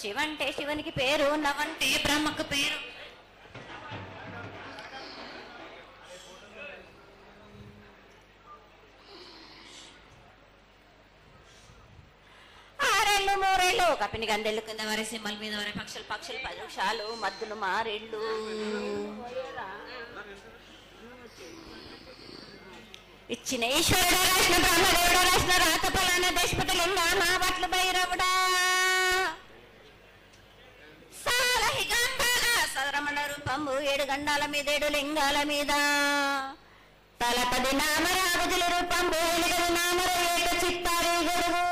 శివంటే శివునికి పేరు, నవంటే బ్రహ్మకు పేరు. ఆరేళ్ళు మూరేళ్ళు కపిని గందెళ్ళు కింద వరే సింహల మీద వరే పక్షులు పక్షులు 10 వృక్షాలు మద్దులు మారేళ్ళు. ఇచ్చిన ఈశ్వరుడు రాసిన బ్రహ్మదేవుడు రాసిన రాత ఫలాన దేశపతిలింగా మా బట్లు భైరవుడా సాలహి గంధాల సదరమణ రూపంబు 7 గండాల మీద 7 లింగాల మీద తలపది నామరాగుజుల రూపంబు 8 నామర ఏక చిత్తారి గొడుగు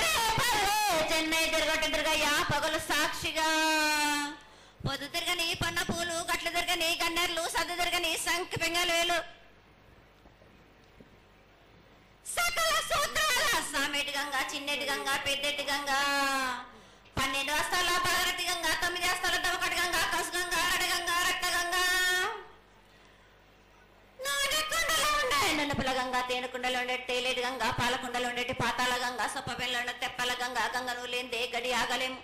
రేపల్లే చెన్నై తిరగయ్యా పగలు సాక్షిగా పొద్దు తిరగని పన్న పూలు గట్లు తిరగని గన్నెర్లు సద్దు తిరగని సంఖ్య పెంగలేలు సకల సూత్రాల సామెటి గంగా చిన్నెటి గంగా పెద్దెటి గంగా 12 వస్తాల పగరటి గంగా 9 వస్తాల దవకటి గంగా కసు గంగా అడగంగా రక్త గంగా నాగకుండలో ఉండే నన్నపుల గంగా తేనుకుండలో ఉండే తేలేటి గంగా పాలకుండలో ఉండేటి పాతాల గంగా సొప్పబెల్లో ఉండే తెప్పల గంగా గంగను లేందే గడి ఆగలేము.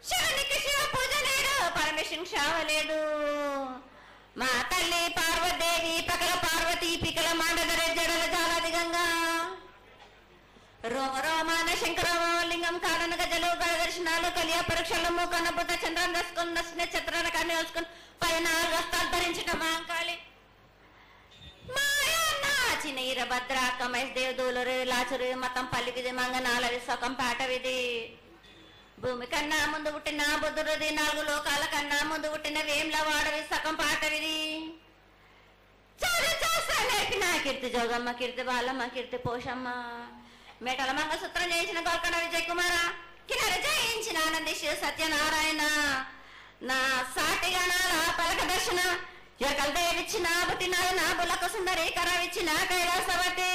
శివునికి శివ పూజ లేడు, పరమేశ్వరునికి శావ లేదు. మా తల్లి పార్వదేవి పకల పార్వతి పికల మాండదరే జడల జాలాది గంగా రోమ రోమాన శంకరమో లింగం కాడన గజలు గడ దర్శనాలు కలియ పరీక్షలు మూకన్న బుద్ధ చంద్రం దసుకుని నచ్చిన చిత్రాల కానీ వేసుకుని 14 వస్తాలు ధరించట మాంకాళి మాయన్న చిన్న ఈరభద్ర కమేష్ దేవదూలు లాచురు మతం పల్లివిది మంగనాలవి సొకం పాటవిది భూమి కన్నా ముందు పుట్టిన బుద్ధుడిది 4 లోకాల కన్నా ముందు పుట్టిన వేంల వాడవి సగం పాటవిది నేర్పిన కీర్తి జోగమ్మ కీర్తి బాలమ్మ కీర్తి పోషమ్మ మేటల మంగళసూత్రం చేయించిన గోల్కొండ విజయ్ కుమార కిన్నెర జయించిన ఆనంది శివ సత్యనారాయణ నా సాటి గణాల పలక దర్శన ఎరకల దేవిచ్చిన పుట్టినాడు నా బులకు సుందరి కరవిచ్చిన కైలాసవతి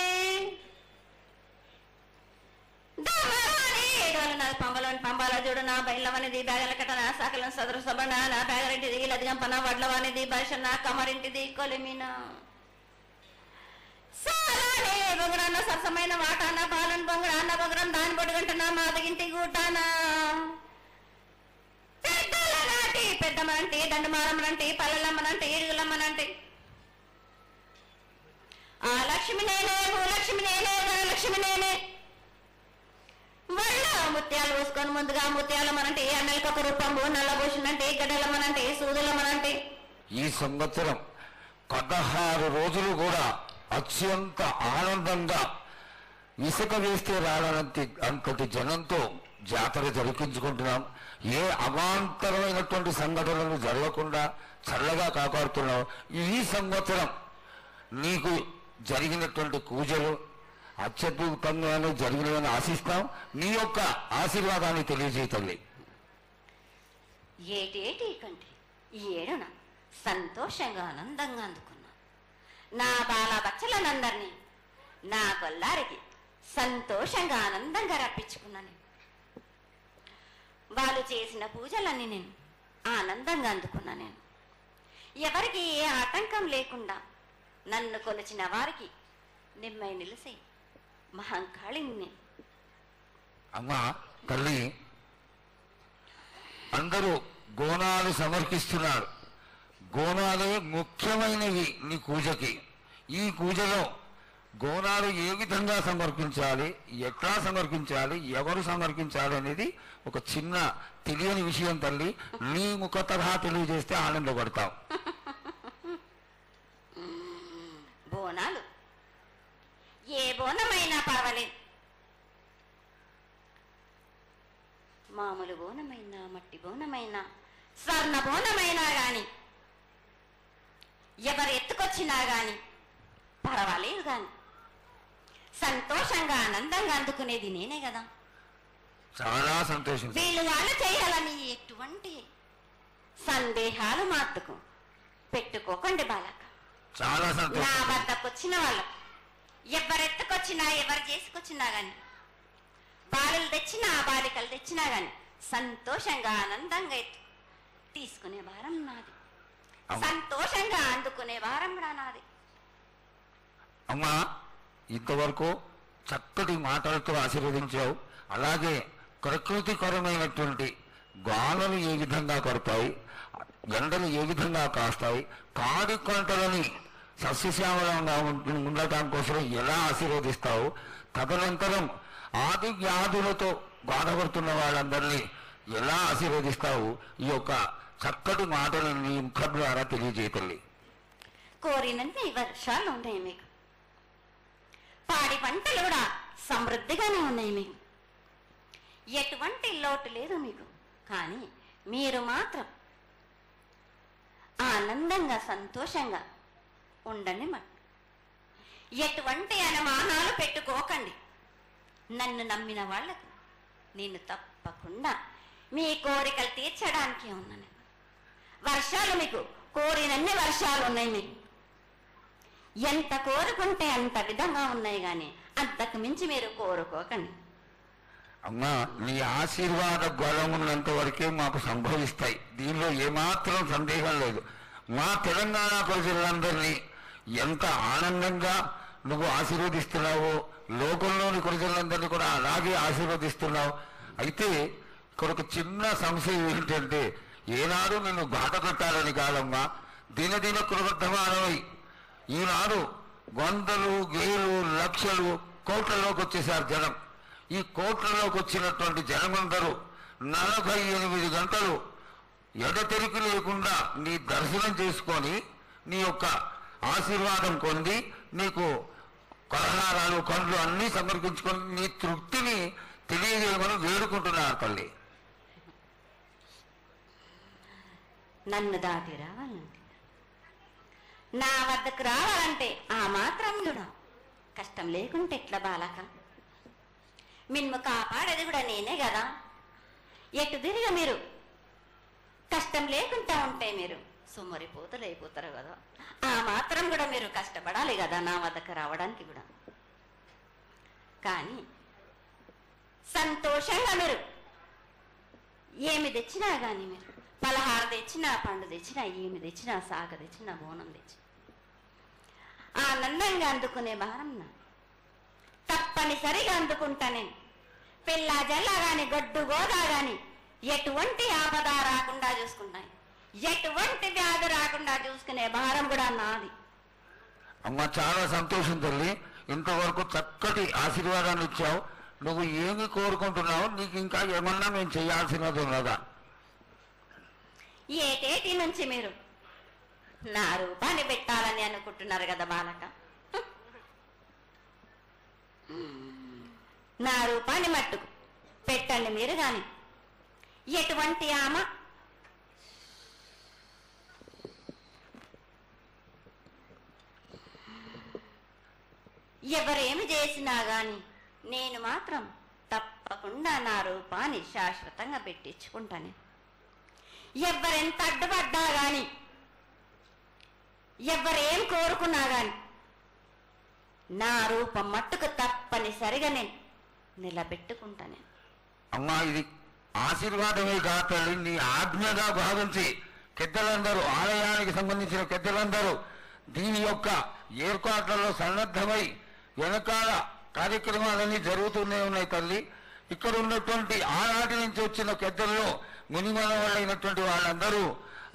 పంబలోని పంబాల చూడు నా బయలవనిది బ్యాగల కట్టన సాకలను సదరు సబండ నా బ్యాగరింటిది లదిగంపన వడ్లవానిది బర్షన్న కమరింటిది కొలిమిన సాలానే బొంగరాన్న సరసమైన వాటాన బాలన్ బొంగరాన్న బొంగరం దాని పొడుగంటున్నా మాదగింటి గూటానా పెద్దల నాటి పెద్దమ్మనంటి దండమారమ్మనంటి పల్లెలమ్మనంటి ఇరుగులమ్మనంటి ఆ లక్ష్మి నేనే భూలక్ష్మి నేనే ధనలక్ష్మి నేనే వల్ల ముత్యాలు వేసుకొని ముందుగా ముత్యాలమ్మనంటే అన్నలకి ఒక రూపంబు నల్లభూషణంటే గడ్డలమ్మనంటే సూదులమ్మనంటే ఈ సంవత్సరం 16 రోజులు కూడా అత్యంత ఆనందంగా ఇసుక వేస్తే రావడానికి అంతటి జనంతో జాతర జరిపించుకుంటున్నాం. ఏ అవాంతరమైనటువంటి సంఘటనలు జరగకుండా చల్లగా కాపాడుతున్నాం. ఈ సంవత్సరం నీకు జరిగినటువంటి పూజలు అత్యద్భుతంగానే జరిగినదని ఆశిస్తాం. నీ యొక్క ఆశీర్వాదాన్ని తెలియజేయతల్లి. ఏటేటి కంటే ఈ ఏడున సంతోషంగా ఆనందంగా అందుకున్నా నా బాల బచ్చలనందరినీ నా కొల్లారికి సంతోషంగా ఆనందంగా రప్పించుకున్నాను. వాళ్ళు చేసిన పూజలన్నీ నేను ఆనందంగా అందుకున్నా. నేను ఎవరికి ఏ ఆటంకం లేకుండా నన్ను కొలిచిన వారికి నిమ్మై నిలిసి మహంకాళిని. అమ్మా తల్లి, అందరూ గోనాలు సమర్పిస్తున్నారు. గోనాలే ముఖ్యమైనవి నీ పూజకి. ఈ పూజలో గోనాలు ఏ విధంగా సమర్పించాలి, ఎట్లా సమర్పించాలి, ఎవరు సమర్పించాలి అనేది ఒక చిన్న తెలియని విషయం తల్లి. నీ ముఖ తరహా తెలియజేస్తే ఆనందపడతావు. బోనాలు ఏ బోనమైనా పర్వాలేదు. మామూలు బోనమైనా మట్టి బోనమైనా స్వర్ణ బోనమైనా గాని ఎవరు ఎత్తుకొచ్చినా గాని పర్వాలేదు. గాని సంతోషంగా ఆనందంగా అందుకునేది నేనే కదా. చాలా సంతోషం. వీళ్ళు వాళ్ళు చేయాలని ఎటువంటి సందేహాలు మాత్రకు పెట్టుకోకండి బాలక. చాలా సంతోషం. నా వద్దకు వచ్చిన వాళ్ళకు ఎవరెత్తుకొచ్చినా ఎవరు చేసుకొచ్చినా గాని బాలులు తెచ్చినా బాలికలు తెచ్చినా గాని సంతోషంగా ఆనందంగా తీసుకునే వారం నాది. సంతోషంగా అందుకునే వారం కూడా నాది. అమ్మా, ఇంతవరకు చక్కటి మాటలతో ఆశీర్వదించావు. అలాగే ప్రకృతికరమైనటువంటి గాలులు ఏ విధంగా కొడతాయి, ఎండలు ఏ విధంగా కాస్తాయి, కాడి కొంటలని సస్యశ్యామలంగా ఉండటం కోసం ఎలా ఆశీర్వదిస్తావు, తదనంతరం ఆది వ్యాధులతో బాధపడుతున్న వాళ్ళందరినీ ఎలా ఆశీర్వదిస్తావు, ఈ యొక్క చక్కటి మాటలు నీ ముఖం ద్వారా తెలియజేయతల్లి. కోరినంత వర్షాలు ఉన్నాయి మీకు, పాడి పంటలు కూడా సమృద్ధిగానే ఉన్నాయి మీకు, ఎటువంటి లోటు లేదు మీకు. కానీ మీరు మాత్రం ఆనందంగా సంతోషంగా ఉండండి. ఎటువంటి అనుమానాలు పెట్టుకోకండి. నన్ను నమ్మిన వాళ్లకు నేను తప్పకుండా మీ కోరికలు తీర్చడానికే ఉన్నాను. వర్షాలు మీకు కోరినన్ని వర్షాలు ఉన్నాయి. మీకు ఎంత కోరుకుంటే అంత విధంగా ఉన్నాయి, కానీ అంతకు మించి మీరు కోరుకోకండి. అమ్మా, నీ ఆశీర్వాద గొడవ ఉన్నంత వరకే మాకు సంభవిస్తాయి, దీనిలో ఏమాత్రం సందేహం లేదు. మా తెలంగాణ ప్రజలందరినీ ఎంత ఆనందంగా నువ్వు ఆశీర్వదిస్తున్నావో లోకంలోని ప్రజలందరినీ కూడా అలాగే ఆశీర్వదిస్తున్నావు. అయితే ఇక్కడ ఒక చిన్న సంశయం ఏంటంటే, ఏనాడు నిన్ను బాట కట్టాలని కాదమ్మా, దినదిన కృతమానమై ఈనాడు వందలు వేలు లక్షలు కోట్లలోకి వచ్చేసారు జనం. ఈ కోట్లలోకి వచ్చినటువంటి జనమందరూ 48 గంటలు ఎడతెరికి లేకుండా నీ దర్శనం చేసుకొని నీ యొక్క ఆశీర్వాదం పొంది నీకు పలహారాలు పండ్లు అన్నీ సమర్పించుకొని నీ తృప్తిని తెలియజేయమని వేడుకుంటున్నారు తల్లి. నన్ను దాటి రావాలంటే, నా వద్దకు రావాలంటే ఆ మాత్రం కూడా కష్టం లేకుంటే ఎట్లా బాలక? మిన్ను కాపాడేది కూడా నేనే కదా. ఎటు తిరిగి మీరు కష్టం లేకుండా ఉంటే మీరు సుమ్మరిపోతలు అయిపోతారు కదా. ఆ మాత్రం కూడా మీరు కష్టపడాలి కదా నా వద్దకు రావడానికి కూడా. కానీ సంతోషంగా మీరు ఏమి తెచ్చినా కానీ, మీరు పలహార తెచ్చినా, పండు తెచ్చినా, ఏమి తెచ్చినా, సాగ తెచ్చినా, బోనం తెచ్చినా ఆనందంగా అందుకునే భారం నా తప్పనిసరిగా అందుకుంటా నేను. పిల్ల జల్ల గాని గడ్డు గోదా గాని ఎటువంటి ఆపద రాకుండా చూసుకుంటాను, ఎటువంటి వ్యాధి రాకుండా చూసుకునే భారం కూడా నాది. అమ్మ, చాలా సంతోషం తల్లి. ఇంతవరకు చక్కటి ఆశీర్వాదాన్ని ఇచ్చావు. నువ్వు ఏమి కోరుకుంటున్నావు? నీకు ఇంకా ఏమన్నా మేము చేయాల్సినది ఉన్నదా? ఏటేటి నుంచి మీరు నా రూపాన్ని పెట్టాలని అనుకుంటున్నారు కదా బాలక. నా రూపాన్ని మట్టుకు పెట్టండి మీరు. కానీ ఎటువంటి ఆమె ఎవరేమి చేసినా గాని నేను మాత్రం తప్పకుండా నా రూపాన్ని శాశ్వతంగా పెట్టించుకుంటాను. ఎవరెంత అడ్డుపడ్డా గాని, ఎవరేం కోరుకున్నా గాని నా రూపం మట్టుకు తప్పనిసరిగా నేను నిలబెట్టుకుంటాను. అమ్మా, ఇది ఆశీర్వాదమే కాదు, నీ ఆజ్ఞగా భావించి పెద్దలందరూ, ఆలయానికి సంబంధించిన పెద్దలందరూ దీని యొక్క ఏర్పాట్లలో సన్నద్ధమై వెనకాల కార్యక్రమాలన్నీ జరుగుతూనే ఉన్నాయి తల్లి. ఇక్కడ ఉన్నటువంటి ఆనాటి నుంచి వచ్చిన పెద్దల్లో మునిమల వాళ్ళైనటువంటి వాళ్ళందరూ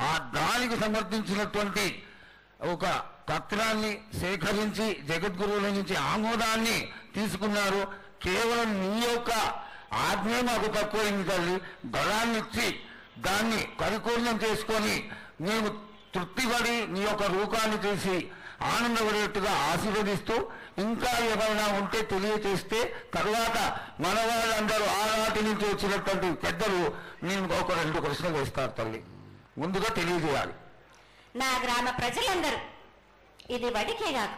ఆ దానికి సమర్థించినటువంటి ఒక పత్రాన్ని సేకరించి జగద్గురువుల నుంచి ఆమోదాన్ని తీసుకున్నారు. కేవలం నీ యొక్క ఆజ్ఞ మాకు తక్కువైంది తల్లి. బలాన్ని ఇచ్చి దాన్ని పరిపూర్ణం చేసుకొని మేము తృప్తిపడి నీ యొక్క రూపాన్ని చూసి ఆనందపడేట్టుగా ఆశీర్వదిస్తూ, ఇంకా ఏమైనా ఉంటే తెలియచేస్తే తర్వాత మన వాళ్ళందరూ ఆనాటి నుంచి వచ్చినటువంటి పెద్దలు నేను ఒక 2 ప్రశ్నలు వేస్తారు తల్లి. ముందుగా తెలియజేయాలి. నా గ్రామ ప్రజలందరూ ఇది వడికే కాదు,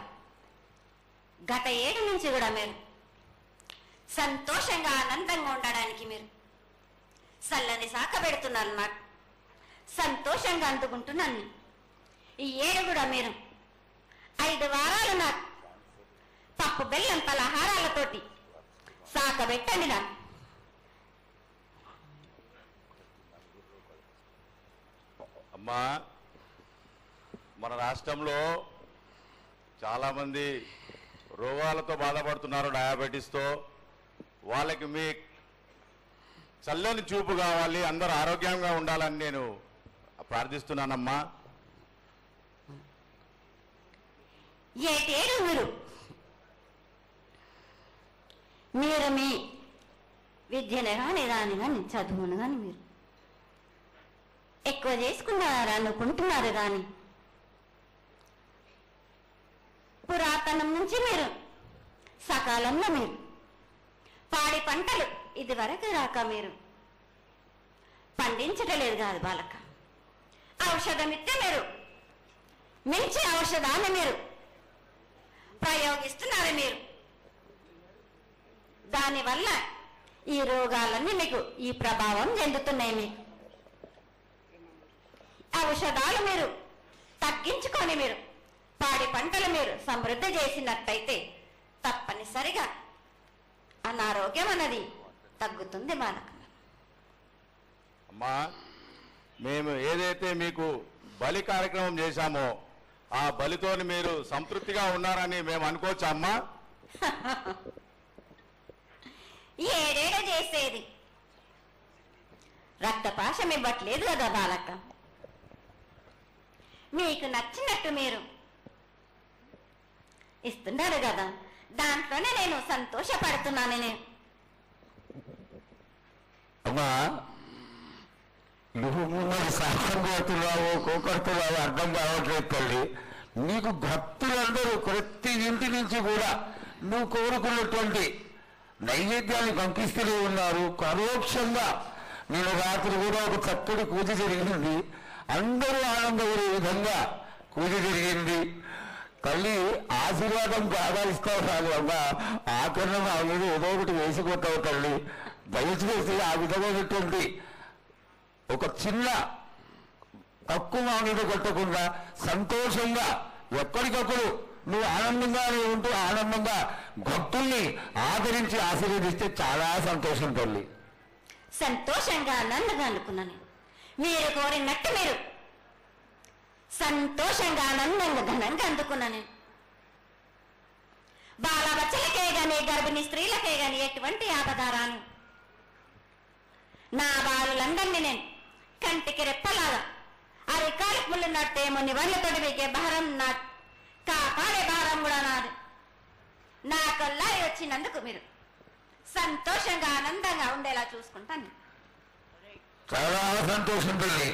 గత 7 నుంచి కూడా మీరు సంతోషంగా ఆనందంగా ఉండడానికి మీరు చల్లని శాఖ పెడుతున్నారు. నాకు సంతోషంగా అందుకుంటున్నాను. ఈ 7 కూడా మీరు 5 వారాలు నాకు పప్పు బెల్లం పలహారాలతోటి శాఖ పెట్టండి. నాకు అమ్మా, మన రాష్ట్రంలో చాలామంది రోగాలతో బాధపడుతున్నారు, డయాబెటీస్తో, వాళ్ళకి మీ చల్లని చూపు కావాలి, అందరూ ఆరోగ్యంగా ఉండాలని నేను ప్రార్థిస్తున్నానమ్మా. ఏటేడు మీరు మీ విద్యను కానీ దాని కానీ చదువును కానీ మీరు ఎక్కువ చేసుకున్నారా అనుకుంటున్నారు కానీ పురాతనం నుంచి మీరు సకాలంలో మీరు పాడి పంటలు ఇది వరకు రాక మీరు పండించటలేదు కాదు బాలక. ఔషధమిస్తే మీరు మించి ఔషధాన్ని మీరు ప్రయోగిస్తున్నారు. మీరు దానివల్ల ఈ రోగాలన్నీ మీకు ఈ ప్రభావం చెందుతున్నాయి. మీకు ఔషధాలు మీరు తగ్గించుకొని మీరు పాడి పంటలు మీరు సమృద్ధి చేసినట్టయితే తప్పనిసరిగా అనారోగ్యం అన్నది తగ్గుతుంది బాలక. అమ్మా, మేము ఏదైతే మీకు బలి కార్యక్రమం చేశామో ఆ బలితోని మీరు సంతృప్తిగా ఉన్నారని మేము అనుకోవచ్చా అమ్మా? ఏడేడ చేసేది రక్తపాశం ఇవ్వట్లేదు కదా బాలక. మీకు నచ్చినట్టు మీరు ఇస్తున్నారు కదా, దాంట్లోనే నేను సంతోషపడుతున్నాను. నేను అమ్మా, నువ్వు ముందు సాహసం కొడుతున్నావు, కోకొడుతున్నావు అర్థం కావట్లేదు తల్లి. నీకు భక్తులందరూ ప్రతి ఇంటి నుంచి కూడా నువ్వు కోరుకున్నటువంటి నైవేద్యాన్ని పంపిస్తూనే ఉన్నారు. పరోక్షంగా నేను రాత్రి కూడా ఒక చక్కటి పూజ జరిగింది, అందరూ ఆనందపడే విధంగా పూజ జరిగింది. తల్లి ఆశీర్వాదం బాగా ఇస్తావు కాదు అమ్మా, ఆకరణ ఆల్రెడీ ఏదో ఒకటి వేసిపోతావు తల్లి. దయచేసి ఆ విధమైనటువంటి ఒక చిన్న తక్కువ మీద కొట్టకుండా సంతోషంగా ఎప్పటికప్పుడు నువ్వు ఆనందంగానే ఉంటూ ఆనందంగా భక్తుల్ని ఆదరించి ఆశీర్వదిస్తే చాలా సంతోషం తల్లి. సంతోషంగా ఆనందంగా అనుకున్నాను. మీరు కోరినట్టు మీరు సంతోషంగా ఆనందంగా ఘనంగా అందుకున్నాను. బాలబచ్చలకే గాని గర్భిణీ స్త్రీలకే గాని ఎటువంటి ఆపదారాను నా బాలులందరినీ నేను కంటికి రెప్పలాగా అరికాలికి ముళ్ళున్నట్టేమో నివర్లతోటి మీకే భారం నా కాపాడే భారం కూడా నాది. నా కల్లా వచ్చినందుకు మీరు సంతోషంగా ఆనందంగా ఉండేలా చూసుకుంటాను. చాలా సంతోషం తల్లి.